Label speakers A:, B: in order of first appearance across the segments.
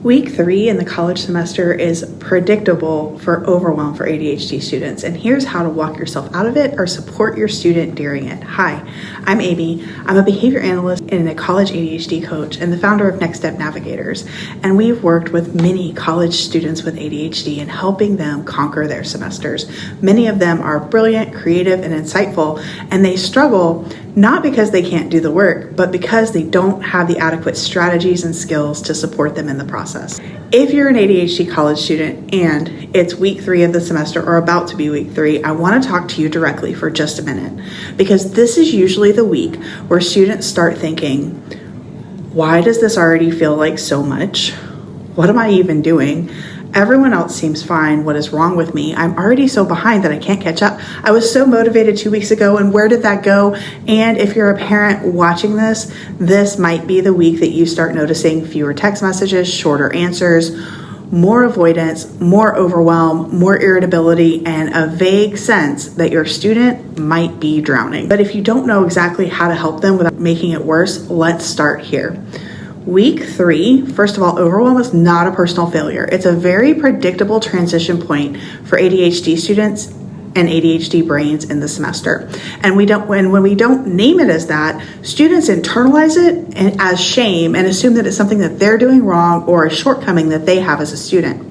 A: Week 3 in the college semester is predictable for overwhelm for ADHD students, and here's how to walk yourself out of it or support your student during it. Hi, I'm Amy. I'm a behavior analyst and a college ADHD coach and the founder of Next Step Navigators, and we've worked with many college students with ADHD in helping them conquer their semesters. Many of them are brilliant, creative, and insightful, and they struggle not because they can't do the work, but because they don't have the adequate strategies and skills to support them in the process. If you're an ADHD college student and it's week 3 of the semester or about to be week 3, I want to talk to you directly for just a minute, because this is usually the week where students start thinking, why does this already feel like so much? What am I even doing? Everyone else seems fine. What is wrong with me? I'm already so behind that I can't catch up. I was so motivated 2 weeks ago, and where did that go? And if you're a parent watching this, this might be the week that you start noticing fewer text messages, shorter answers, more avoidance, more overwhelm, more irritability, and a vague sense that your student might be drowning. But if you don't know exactly how to help them without making it worse, let's start here. Week 3, first of all, overwhelm is not a personal failure. It's a very predictable transition point for ADHD students and ADHD brains in the semester. And when we don't name it as that, students internalize it as shame and assume that it's something that they're doing wrong or a shortcoming that they have as a student.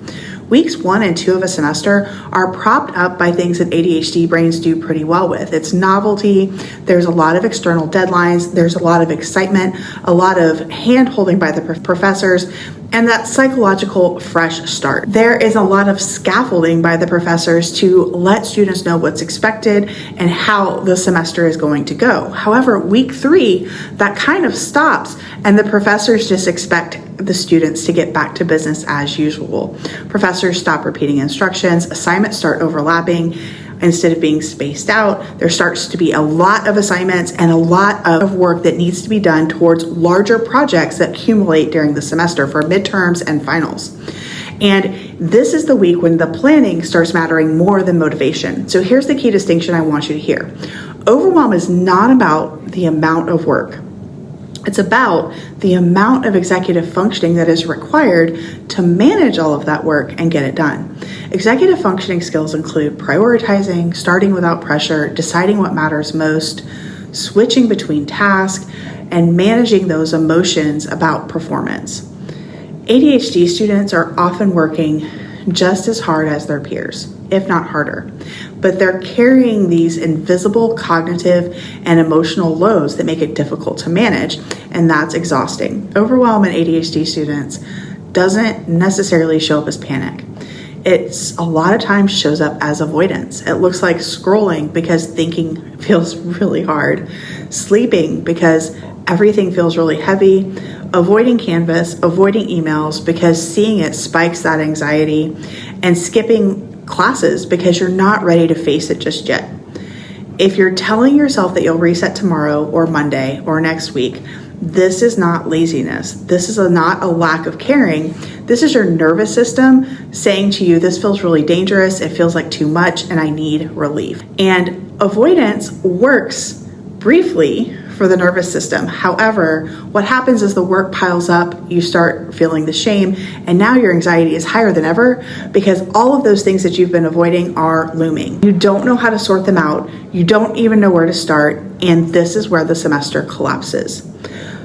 A: Weeks 1 and 2 of a semester are propped up by things that ADHD brains do pretty well with. It's novelty, there's a lot of external deadlines, there's a lot of excitement, a lot of hand-holding by the professors, and that psychological fresh start. There is a lot of scaffolding by the professors to let students know what's expected and how the semester is going to go. However, week 3, that kind of stops, and the professors just expect the students to get back to business as usual. Professors stop repeating instructions, assignments start overlapping. Instead of being spaced out, there starts to be a lot of assignments and a lot of work that needs to be done towards larger projects that accumulate during the semester for midterms and finals. And this is the week when the planning starts mattering more than motivation. So here's the key distinction I want you to hear. Overwhelm is not about the amount of work. It's about the amount of executive functioning that is required to manage all of that work and get it done. Executive functioning skills include prioritizing, starting without pressure, deciding what matters most, switching between tasks, and managing those emotions about performance. ADHD students are often working just as hard as their peers, if not harder, but they're carrying these invisible cognitive and emotional loads that make it difficult to manage, and that's exhausting. Overwhelm in ADHD students doesn't necessarily show up as panic. It's a lot of times shows up as avoidance. It looks like scrolling because thinking feels really hard, sleeping because everything feels really heavy, avoiding Canvas, avoiding emails because seeing it spikes that anxiety, and skipping classes because you're not ready to face it just yet. If you're telling yourself that you'll reset tomorrow or Monday or next week, this is not laziness. This is not a lack of caring. This is your nervous system saying to you, this feels really dangerous, it feels like too much, and I need relief. And avoidance works briefly for the nervous system. However, what happens is the work piles up, you start feeling the shame, and now your anxiety is higher than ever because all of those things that you've been avoiding are looming. You don't know how to sort them out, you don't even know where to start, and this is where the semester collapses.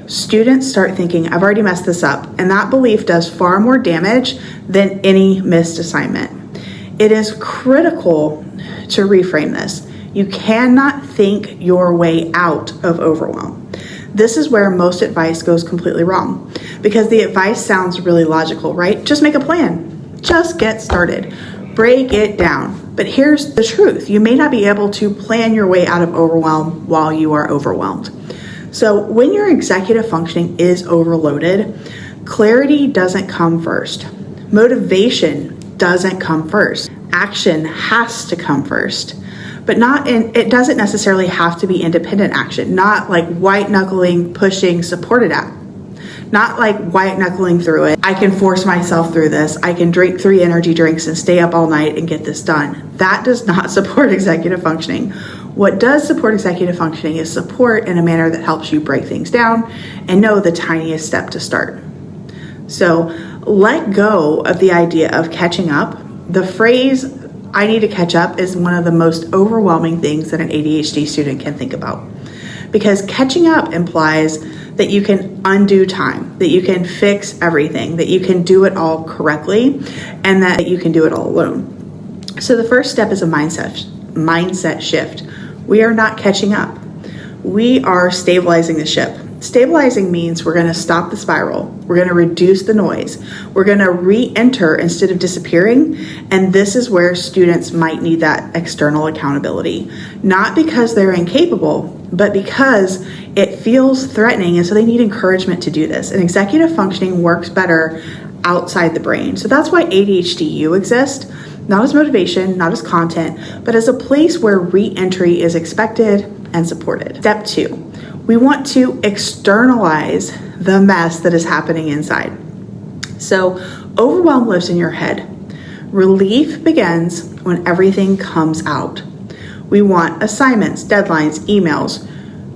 A: Students start thinking, I've already messed this up, and that belief does far more damage than any missed assignment. It is critical to reframe this. You cannot think your way out of overwhelm. This is where most advice goes completely wrong because the advice sounds really logical, right? Just make a plan. Just get started. Break it down. But here's the truth. You may not be able to plan your way out of overwhelm while you are overwhelmed. So when your executive functioning is overloaded, clarity doesn't come first. Motivation doesn't come first. Action has to come first. But it doesn't necessarily have to be independent action, not like white knuckling, pushing, supported act. Not like white knuckling through it. I can force myself through this. I can drink 3 energy drinks and stay up all night and get this done. That does not support executive functioning. What does support executive functioning is support in a manner that helps you break things down and know the tiniest step to start. So Let go of the idea of catching up. The phrase, I need to catch up, is one of the most overwhelming things that an ADHD student can think about. Because catching up implies that you can undo time, that you can fix everything, that you can do it all correctly, and that you can do it all alone. So the first step is a mindset shift. We are not catching up. We are stabilizing the ship. Stabilizing means we're going to stop the spiral. We're going to reduce the noise. We're going to re-enter instead of disappearing. And this is where students might need that external accountability. Not because they're incapable, but because it feels threatening. And so they need encouragement to do this. And executive functioning works better outside the brain. So that's why ADHD-U exists. Not as motivation, not as content, but as a place where re-entry is expected and supported. Step 2. We want to externalize the mess that is happening inside. So overwhelm lives in your head. Relief begins when everything comes out. We want assignments, deadlines, emails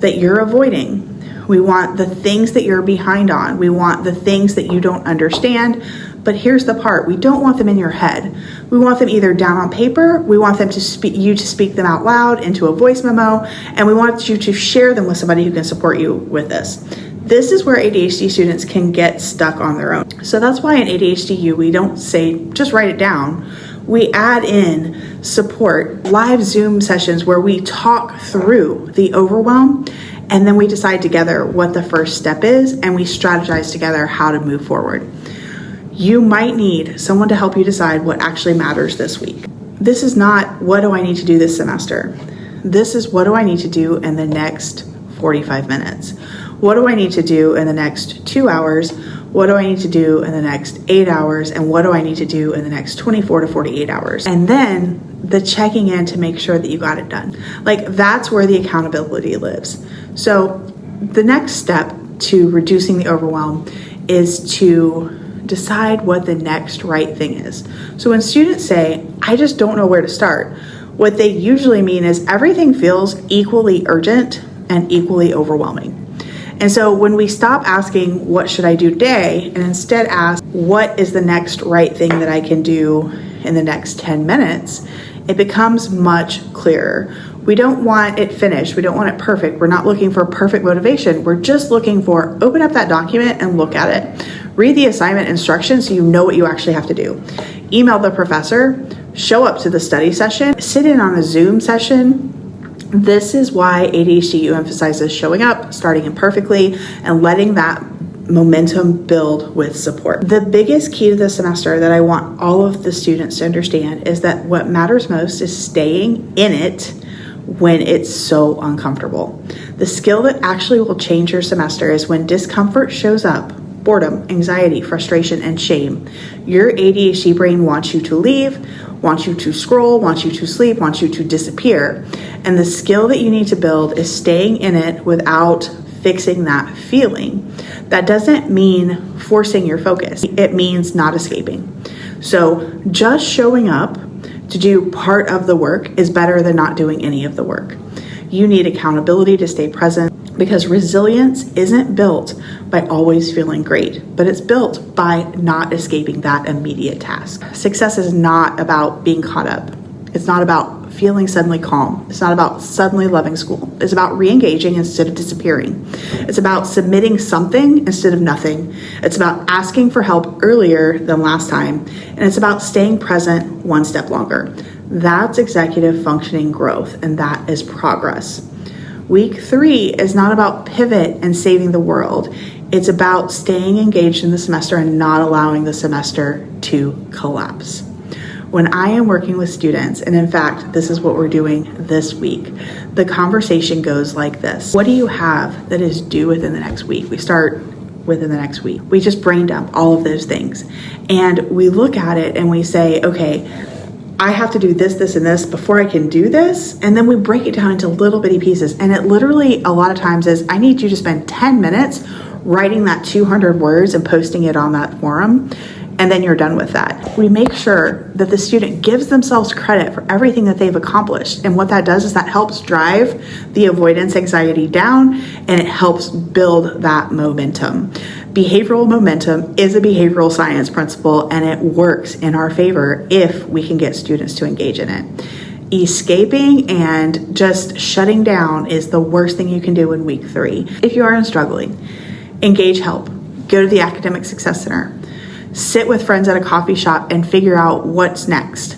A: that you're avoiding. We want the things that you're behind on. We want the things that you don't understand. But here's the part, we don't want them in your head. We want them either down on paper, we want them to speak them out loud into a voice memo, and we want you to share them with somebody who can support you with this. This is where ADHD students can get stuck on their own. So that's why in ADHD-U, we don't say, just write it down. We add in support, live Zoom sessions where we talk through the overwhelm, and then we decide together what the first step is, and we strategize together how to move forward. You might need someone to help you decide what actually matters this week. This is not, what do I need to do this semester? This is, what do I need to do in the next 45 minutes? What do I need to do in the next 2 hours? What do I need to do in the next 8 hours? And what do I need to do in the next 24 to 48 hours? And then the checking in to make sure that you got it done. Like, that's where the accountability lives. So the next step to reducing the overwhelm is to decide what the next right thing is. So when students say, I just don't know where to start, what they usually mean is everything feels equally urgent and equally overwhelming. And so when we stop asking, what should I do today? And instead ask, what is the next right thing that I can do in the next 10 minutes? It becomes much clearer. We don't want it finished. We don't want it perfect. We're not looking for perfect motivation. We're just looking for, open up that document and look at it. Read the assignment instructions so you know what you actually have to do. Email the professor, show up to the study session, sit in on a Zoom session. This is why ADHD-U emphasizes showing up, starting imperfectly, and letting that momentum build with support. The biggest key to the semester that I want all of the students to understand is that what matters most is staying in it when it's so uncomfortable. The skill that actually will change your semester is when discomfort shows up, boredom, anxiety, frustration, and shame. Your ADHD brain wants you to leave, wants you to scroll, wants you to sleep, wants you to disappear. And the skill that you need to build is staying in it without fixing that feeling. That doesn't mean forcing your focus. It means not escaping. So just showing up to do part of the work is better than not doing any of the work. You need accountability to stay present, because resilience isn't built by always feeling great, but it's built by not escaping that immediate task. Success is not about being caught up. It's not about feeling suddenly calm. It's not about suddenly loving school. It's about re-engaging instead of disappearing. It's about submitting something instead of nothing. It's about asking for help earlier than last time. And it's about staying present one step longer. That's executive functioning growth, and that is progress. Week 3 is not about pivot and saving the world. It's about staying engaged in the semester and not allowing the semester to collapse. When I am working with students, and in fact, this is what we're doing this week, the conversation goes like this. What do you have that is due within the next week? We start within the next week. We just brain dump all of those things. And we look at it and we say, okay, I have to do this, this, and this before I can do this. And then we break it down into little bitty pieces. And it literally a lot of times is, I need you to spend 10 minutes writing that 200 words and posting it on that forum. And then you're done with that. We make sure that the student gives themselves credit for everything that they've accomplished. And what that does is that helps drive the avoidance anxiety down, and it helps build that momentum. Behavioral momentum is a behavioral science principle, and it works in our favor if we can get students to engage in it. Escaping and just shutting down is the worst thing you can do in week 3. If you are struggling, engage help. Go to the Academic Success Center. Sit with friends at a coffee shop and figure out what's next.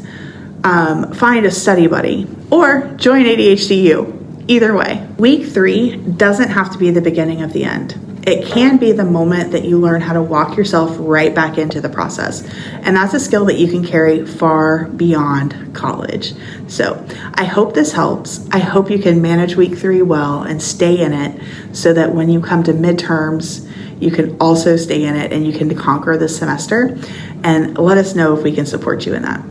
A: Find a study buddy or join ADHDU. Either way, week 3 doesn't have to be the beginning of the end. It can be the moment that you learn how to walk yourself right back into the process. And that's a skill that you can carry far beyond college. So I hope this helps. I hope you can manage week 3 well and stay in it so that when you come to midterms, you can also stay in it and you can conquer this semester. And let us know if we can support you in that.